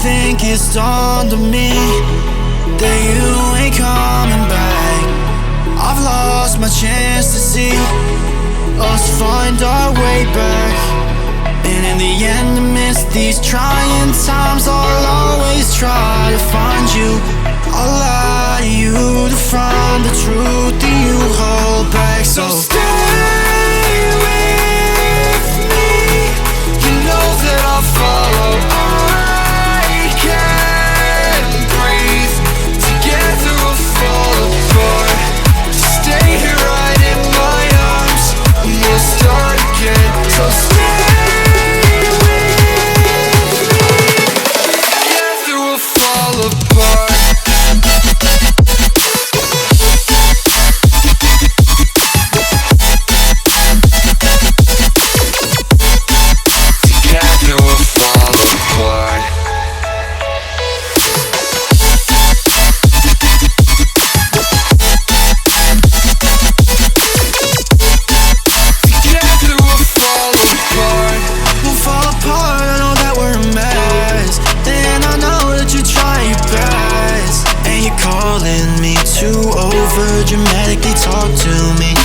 think it's dawned on me that you ain't coming back. I've lost my chance to see us find our way back. And in the end, amidst these trying times, I'll always try to find you. I'll lie to you to find the truth that you hold back. So stay with me. You know that I'll follow. I can't breathe. Together we'll fall apart. Stay here right in my arms, and we'll start again. So stay with me. Together we'll fall apart. Calling me to over dramatically talk to me.